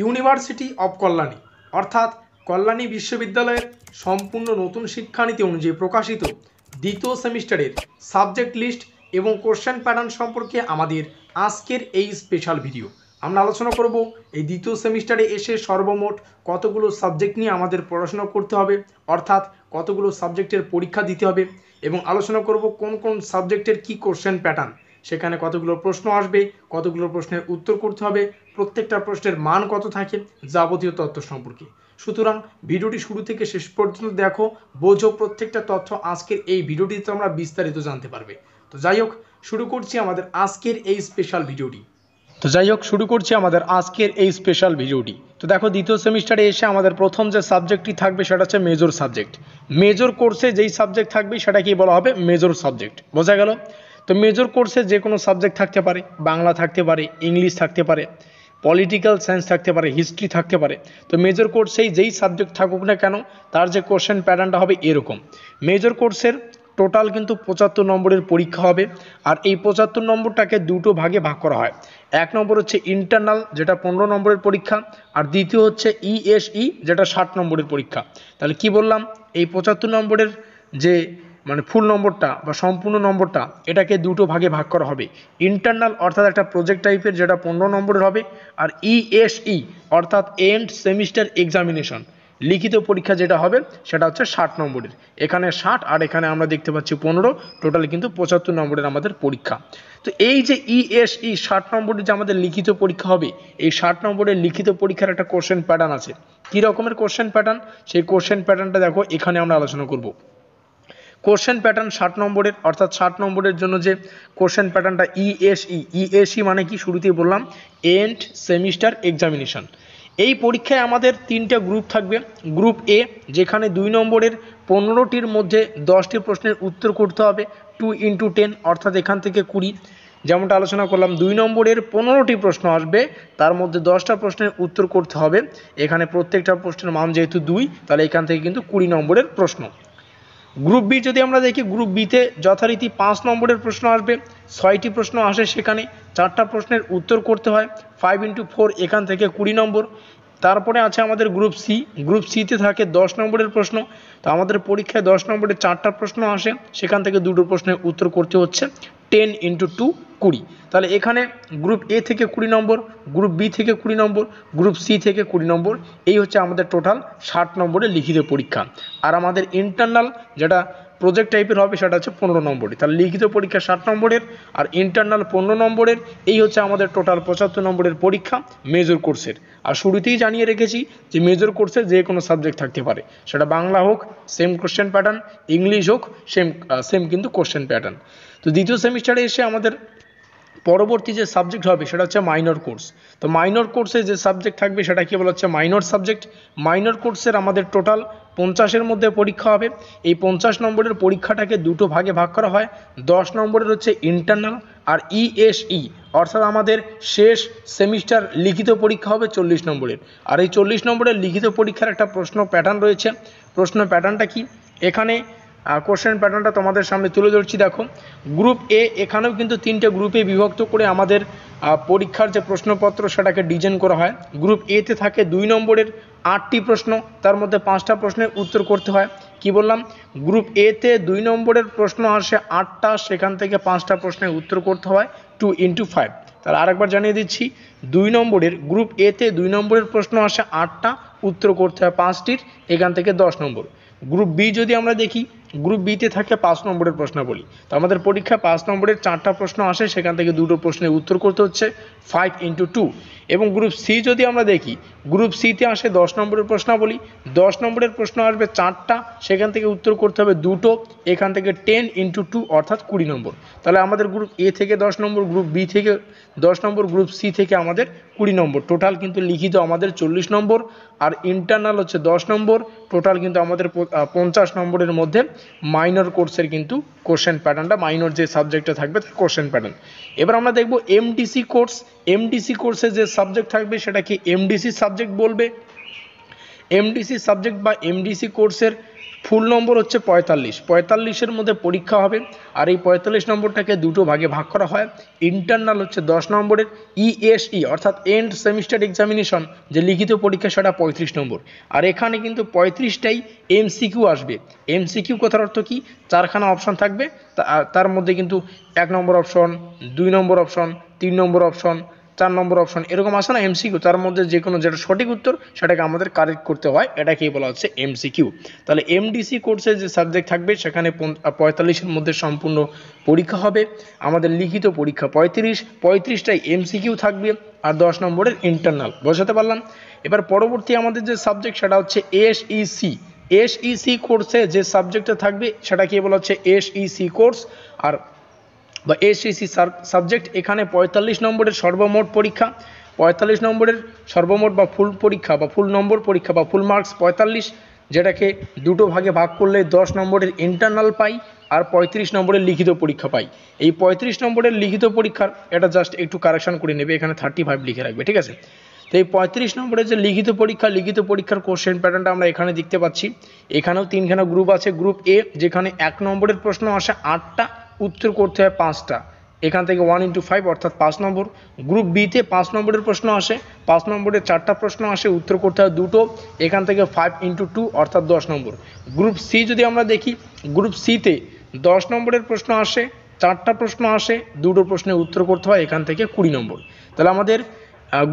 University of Kalyani অর্থাৎ কল্যাণী বিশ্ববিদ্যালয়ের সম্পূর্ণ নতুন শিক্ষানীতি অনুযায়ী প্রকাশিত দ্বিতীয় সেমিস্টারের সাবজেক্ট লিস্ট এবং কোশ্চেন প্যাটার্ন সম্পর্কে আমাদের আজকের এই স্পেশাল ভিডিও। আমরা আলোচনা করব এই দ্বিতীয় সেমিস্টারে এসে সর্বমোট কতগুলো সাবজেক্ট নিয়ে আমাদের পড়াশোনা করতে হবে, অর্থাৎ কতগুলো সাবজেক্টের পরীক্ষা দিতে হবে, এবং আলোচনা করব কোন কোন সাবজেক্টের কি কোশ্চেন প্যাটার্ন, সেখানে কতগুলো প্রশ্ন আসবে, কতগুলো প্রশ্নের উত্তর করতে হবে, প্রত্যেকটা প্রশ্নের মান কত থাকে, যাবতীয় তথ্য সম্পর্কে। সুতরাং ভিডিওটি শুরু থেকে শেষ পর্যন্ত দেখো, বোঝো প্রত্যেকটা তথ্য আজকের এই ভিডিওটিতে তোমরা বিস্তারিত জানতে পারবে। তো যাই হোক, শুরু করছি আমাদের আজকের এই স্পেশাল ভিডিওটি। তো দেখো, দ্বিতীয় সেমিস্টারে এসে আমাদের প্রথম যে সাবজেক্টটি থাকবে সেটা হচ্ছে মেজর সাবজেক্ট। মেজর কোর্সে যেই সাবজেক্ট থাকবে সেটাকেই বলা হবে মেজর সাবজেক্ট। বোঝা গেল? তো মেজর কোর্সে যে কোনো সাবজেক্ট থাকতে পারে, বাংলা থাকতে পারে, ইংলিশ থাকতে পারে, পলিটিক্যাল সায়েন্স থাকতে পারে, হিস্ট্রি থাকতে পারে। তো মেজর কোর্সেই যেই সাবজেক্ট থাকুক না কেন, তার যে কোশ্চেন প্যাটার্নটা হবে এরকম। মেজর কোর্সের টোটাল কিন্তু 75 নম্বরের পরীক্ষা হবে, আর এই 75 নম্বরটাকে দুটো ভাগে ভাগ করা হয়। এক নম্বর হচ্ছে ইন্টারনাল, যেটা 15 নম্বরের পরীক্ষা, আর দ্বিতীয় হচ্ছে ইএসই, যেটা 60 নম্বরের পরীক্ষা। তাহলে কি বললাম, এই 75 নম্বরের যে ফুল নম্বরটা বা সম্পূর্ণ নম্বরটা, এটাকে দুটো ভাগে ভাগ করা হবে। ইন্টারনাল অর্থাৎ একটা প্রজেক্ট টাইপের, যেটা 15 নম্বরের হবে, আর ইএসই অর্থাৎ এন্ড সেমিস্টার এক্সামিনেশন, লিখিত পরীক্ষা যেটা হবে সেটা হচ্ছে 60 নম্বরের। এখানে 60 আর এখানে আমরা দেখতে পাচ্ছি 15, টোটাল কিন্তু 75 নম্বরের আমাদের পরীক্ষা। তো এই যে ইএসই 60 নম্বরের যে আমাদের লিখিত পরীক্ষা হবে, এই 60 নম্বরের লিখিত পরীক্ষার একটা কোশ্চেন প্যাটার্ন আছে। কি রকমের কোশ্চেন প্যাটার্ন, সেই কোশ্চেন প্যাটার্নটা দেখো এখানে আমরা আলোচনা করব। কোশ্চেন প্যাটার্ন 60 নম্বরের, অর্থাৎ 60 নম্বরের জন্য যে কোশ্চেন প্যাটার্নটা ইএসই মানে কি, শুরুতেই বললাম এন্ড সেমিস্টার এক্সামিনেশন। এই পরীক্ষায় আমাদের 3টা গ্রুপ থাকবে। গ্রুপ এ, যেখানে 2 নম্বরের 15টির মধ্যে 10টি প্রশ্নের উত্তর করতে হবে, 2 × 10 অর্থাৎ এখান থেকে 20। যেমনটা আলোচনা করলাম, 2 নম্বরের 15টি প্রশ্ন আসবে, তার মধ্যে 10টা প্রশ্নের উত্তর করতে হবে। এখানে প্রত্যেকটা প্রশ্নের মান যেহেতু 2, তাহলে এখান থেকে কিন্তু 20 নম্বরের প্রশ্ন। গ্রুপ বি যদি আমরা দেখি, গ্রুপ বিতে যথারীতি 5 নম্বরের প্রশ্ন আসবে, 6টি প্রশ্ন আসে, সেখানে 4টা প্রশ্নের উত্তর করতে হয়, 5 × 4 এখান থেকে 20 নম্বর। তারপরে আছে আমাদের গ্রুপ সি। গ্রুপ সিতে থাকে 10 নম্বরের প্রশ্ন। তো আমাদের পরীক্ষায় 10 নম্বরের 4টা প্রশ্ন আসে, সেখান থেকে 2টো প্রশ্নের উত্তর করতে হচ্ছে, 10 × 2 20। তাহলে এখানে গ্রুপ এ থেকে 20 নম্বর, গ্রুপ বি থেকে 20 নম্বর, গ্রুপ সি থেকে 20 নম্বর। এই হচ্ছে আমাদের টোটাল 60 নম্বরের লিখিত পরীক্ষা। আর আমাদের ইন্টারনাল, যেটা প্রজেক্ট টাইপের হবে, সেটা হচ্ছে 15 নম্বরের। তাহলে লিখিত পরীক্ষা 60 নম্বরের আর ইন্টারনাল 15 নম্বরের। এই হচ্ছে আমাদের টোটাল 75 নম্বরের পরীক্ষা মেজর কোর্সের। আর শুরুতেই জানিয়ে রেখেছি যে মেজর কোর্সে যে কোনো সাবজেক্ট থাকতে পারে, সেটা বাংলা হোক সেম কোশ্চেন প্যাটার্ন, ইংলিশ হোক সেম কিন্তু কোশ্চেন প্যাটার্ন। তো দ্বিতীয় সেমিস্টারে এসে আমাদের পরবর্তী যে সাবজেক্ট হবে সেটা হচ্ছে মাইনর কোর্স। তো মাইনর কোর্সে যে সাবজেক্ট থাকবে সেটা কি বলা হচ্ছে মাইনর সাবজেক্ট। মাইনর কোর্সের আমাদের টোটাল 50-এর মধ্যে পরীক্ষা হবে। এই 50 নম্বরের পরীক্ষাটাকে দুটো ভাগে ভাগ করা হয়। 10 নম্বরের হচ্ছে ইন্টারনাল, আর ইএসই অর্থাৎ আমাদের শেষ সেমিস্টার লিখিত পরীক্ষা হবে 40 নম্বরের। আর এই 40 নম্বরের লিখিত পরীক্ষার একটা প্রশ্ন প্যাটার্ন রয়েছে। প্রশ্ন প্যাটার্নটা কি, এখানে কোশ্চেন প্যাটার্নটা তোমাদের সামনে তুলে ধরছি। দেখো, গ্রুপ এ, এখানেও কিন্তু 3টে গ্রুপে বিভক্ত করে আমাদের পরীক্ষার যে প্রশ্নপত্র সেটাকে ডিজাইন করা হয়। গ্রুপ এতে থাকে 2 নম্বরের 8টি প্রশ্ন, তার মধ্যে 5টা প্রশ্নের উত্তর করতে হয়। কি বললাম, গ্রুপ এতে 2 নম্বরের প্রশ্ন আসে 8টা, সেখান থেকে 5টা প্রশ্নের উত্তর করতে হয়, 2 × 5। তাহলে আরেকবার জানিয়ে দিচ্ছি, 2 নম্বরের গ্রুপ এতে 2 নম্বরের প্রশ্ন আসে 8টা, উত্তর করতে হয় 5টির, এখান থেকে 10 নম্বর। গ্রুপ বি যদি আমরা দেখি, গ্রুপ বিতে থাকে 5 নম্বরের প্রশ্নাবলী। তো আমাদের পরীক্ষায় 5 নম্বরের 4টা প্রশ্ন আসে, সেখান থেকে 2টো প্রশ্নের উত্তর করতে হচ্ছে, 5 × 2। এবং গ্রুপ সি যদি আমরা দেখি, গ্রুপ সিতে আসে 10 নম্বরের প্রশ্নাবলী। 10 নম্বরের প্রশ্ন আসবে 4টা, সেখান থেকে উত্তর করতে হবে 2টো, এখান থেকে 10 × 2 অর্থাৎ 20 নম্বর। তাহলে আমাদের গ্রুপ এ থেকে 10 নম্বর, গ্রুপ বি থেকে 10 নম্বর, গ্রুপ সি থেকে আমাদের 20 নম্বর। টোটাল কিন্তু লিখিত আমাদের 40 নম্বর, আর ইন্টারনাল হচ্ছে 10 নম্বর। টোটাল কিন্তু আমাদের 50 নম্বরের মধ্যে মাইনর কোর্সের কিন্তু কোশ্চেন প্যাটার্নটা, মাইনর যে সাবজেক্টটা থাকবে তার কোশ্চেন প্যাটার্ন। এবার আমরা দেখব এমডিসি কোর্স। এমডিসি কোর্সে যে সাবজেক্ট থাকবে সেটাকে এমডিসি সাবজেক্ট বলবে। এমডিসি সাবজেক্ট বা এমডিসি কোর্সের ফুল নম্বর হচ্ছে 45, 45-এর মধ্যে পরীক্ষা হবে। আর এই 45 নম্বরটাকে দুটো ভাগে ভাগ করা হয়। ইন্টারনাল হচ্ছে 10 নম্বরের, ইএসই অর্থাৎ এন্ড সেমিস্টার এক্সামিনেশন যে লিখিত পরীক্ষা সেটা 35 নম্বর। আর এখানে কিন্তু 35টাই এমসিকিউ আসবে। এমসিকিউ কথার অর্থ কি, 4খানা অপশন থাকবে, তার মধ্যে কিন্তু 1 নম্বর অপশন, 2 নম্বর অপশন, 3 নম্বর অপশন, 4 নম্বর অপশন, এরকম আসে না এমসিকিউ, তার মধ্যে যে কোনো যেটা সঠিক উত্তর সেটাকে আমাদের কারেক্ট করতে হয়, এটাকেই বলা হচ্ছে এমসিকিউ। তাহলে এমডিসি কোর্সে যে সাবজেক্ট থাকবে সেখানে 45-এর মধ্যে সম্পূর্ণ পরীক্ষা হবে। আমাদের লিখিত পরীক্ষা 35টাই এমসিকিউ থাকবে আর 10 নম্বরের ইন্টারনাল। বোঝাতে পারলাম? এবার পরবর্তী আমাদের যে সাবজেক্ট সেটা হচ্ছে এসইসি। এসইসি কোর্সে যে সাবজেক্টটা থাকবে সেটাকে বলা হচ্ছে এসইসি কোর্স আর বা এসইসি সাবজেক্ট। এখানে 45 নম্বরের সর্বমোট পরীক্ষা, 45 নম্বরের সর্বমোট বা ফুল পরীক্ষা বা ফুল নম্বর পরীক্ষা বা ফুল মার্কস 45, যেটাকে দুটো ভাগে ভাগ করলে 10 নম্বরের ইন্টারনাল পাই আর 35 নম্বরের লিখিত পরীক্ষা পাই। এই 35 নম্বরের লিখিত পরীক্ষার এটা জাস্ট একটু কারেকশন করে নেবে, এখানে 35 লিখে রাখবে, ঠিক আছে? তো এই 35 নম্বরের যে লিখিত পরীক্ষার কোশ্চেন প্যাটার্নটা আমরা এখানে দেখতে পাচ্ছি। এখানেও 3খানা গ্রুপ আছে। গ্রুপ এ যেখানে 1 নম্বরের প্রশ্ন আসে 8টা, উত্তর করতে হয় 5টা, এখান থেকে 1x5 অর্থাৎ 5 নম্বর। গ্রুপ বিতে 5 নম্বরের প্রশ্ন আসে, 5 নম্বরের 4টা প্রশ্ন আসে, উত্তর করতে হয় 2টো, এখান থেকে 5x2 অর্থাৎ 10 নম্বর। গ্রুপ সি যদি আমরা দেখি, গ্রুপ সিতে 10 নম্বরের প্রশ্ন আসে, 4টা প্রশ্ন আসে, 2টো প্রশ্নের উত্তর করতে হয়, এখান থেকে 20 নম্বর। তাহলে আমাদের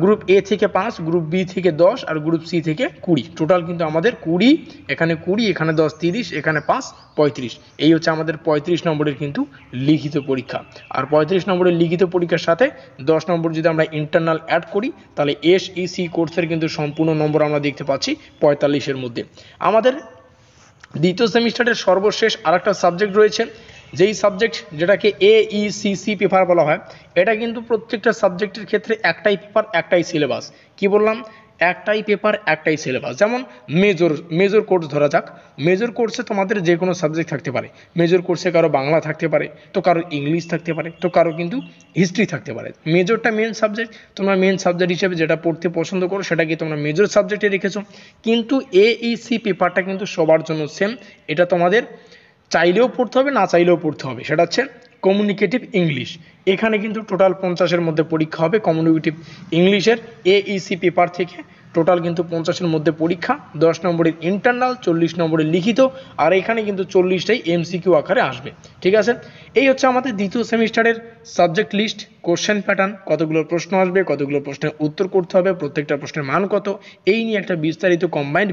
গ্রুপ এ থেকে 5, গ্রুপ বি থেকে 10 আর গ্রুপ সি থেকে 20, টোটাল কিন্তু আমাদের 20, এখানে 20, এখানে 10, 30, এখানে 5, 35। এই হচ্ছে আমাদের 35 নম্বরের কিন্তু লিখিত পরীক্ষা। আর 35 নম্বরের লিখিত পরীক্ষার সাথে 10 নম্বর যদি আমরা ইন্টারনাল অ্যাড করি তাহলে এসইসি কোর্সের কিন্তু সম্পূর্ণ নম্বর আমরা দেখতে পাচ্ছি 45-এর মধ্যে। আমাদের দ্বিতীয় সেমিস্টারের সর্বশেষ আরেকটা সাবজেক্ট রয়েছে, যেই সাবজেক্ট যেটাকে এইসিসি পেপার বলা হয়। এটা কিন্তু প্রত্যেকটা সাবজেক্টের ক্ষেত্রে একটাই পেপার একটাই সিলেবাস। কি বললাম? একটাই পেপার একটাই সিলেবাস। যেমন মেজর কোর্স ধরা যাক, মেজর কোর্সে তোমাদের যে কোনো সাবজেক্ট থাকতে পারে। মেজর কোর্সে কারো বাংলা থাকতে পারে, তো কারো ইংলিশ থাকতে পারে, তো কারো কিন্তু হিস্ট্রি থাকতে পারে। মেজরটা মেন সাবজেক্ট, তোমরা মেন সাবজেক্ট হিসেবে যেটা পড়তে পছন্দ করো সেটাকে তোমরা মেজর সাবজেক্টে রেখেছো। কিন্তু এইসি পেপারটা কিন্তু সবার জন্য সেম। এটা তোমাদের চাইলেও পড়তে হবে, না চাইলেও পড়তে হবে। সেটা হচ্ছে কমিউনিকেটিভ ইংলিশ। এখানে কিন্তু টোটাল 50-এর মধ্যে পরীক্ষা হবে কমিউনিকেটিভ ইংলিশের এইসি পেপার থেকে। টোটাল কিন্তু 50-এর মধ্যে পরীক্ষা, 10 নম্বরের ইন্টারনাল, 40 নম্বরের লিখিত, আর এখানে কিন্তু 40টাই এমসিকিউ আকারে আসবে, ঠিক আছে? এই হচ্ছে আমাদের দ্বিতীয় সেমিস্টারের সাবজেক্ট লিস্ট, কোশ্চেন প্যাটার্ন, কতগুলো প্রশ্ন আসবে, কতগুলো প্রশ্নের উত্তর করতে হবে, প্রত্যেকটা প্রশ্নের মান কত, এই নিয়ে একটা বিস্তারিত কম্বাইন্ড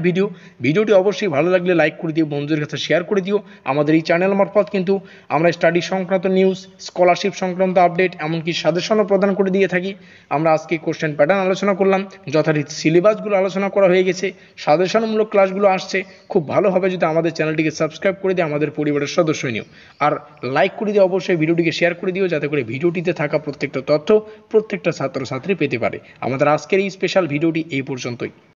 ভিডিওটি অবশ্যই ভালো লাগলে লাইক করে দিও, বন্ধুদের কাছে শেয়ার করে দিও। আমাদের এই চ্যানেল মারফত কিন্তু আমরা স্টাডি সংক্রান্ত নিউজ, স্কলারশিপ সংক্রান্ত আপডেট, এমনকি সাজেশনও প্রদান করে দিয়ে থাকি। আমরা আজকে কোশ্চেন প্যাটার্ন আলোচনা করলাম, যথারীতি সিলেবাসগুলো আলোচনা করা হয়ে গেছে, সাজেশনমূলক ক্লাসগুলো আসছে। খুব ভালো হবে যদি আমাদের চ্যানেলটিকে সাবস্ক্রাইব করে দিয়ে আমাদের পরিবারের সদস্য নিও, আর লাইক করে দিয়ে অবশ্যই ভিডিওটিকে শেয়ার করে দিও, যাতে করে ভিডিওটিতে থাকা প্রত্যেকটা তথ্য প্রত্যেকটা ছাত্রছাত্রী পেতে পারে। আমাদের আজকের এই স্পেশাল ভিডিওটি এই পর্যন্তই।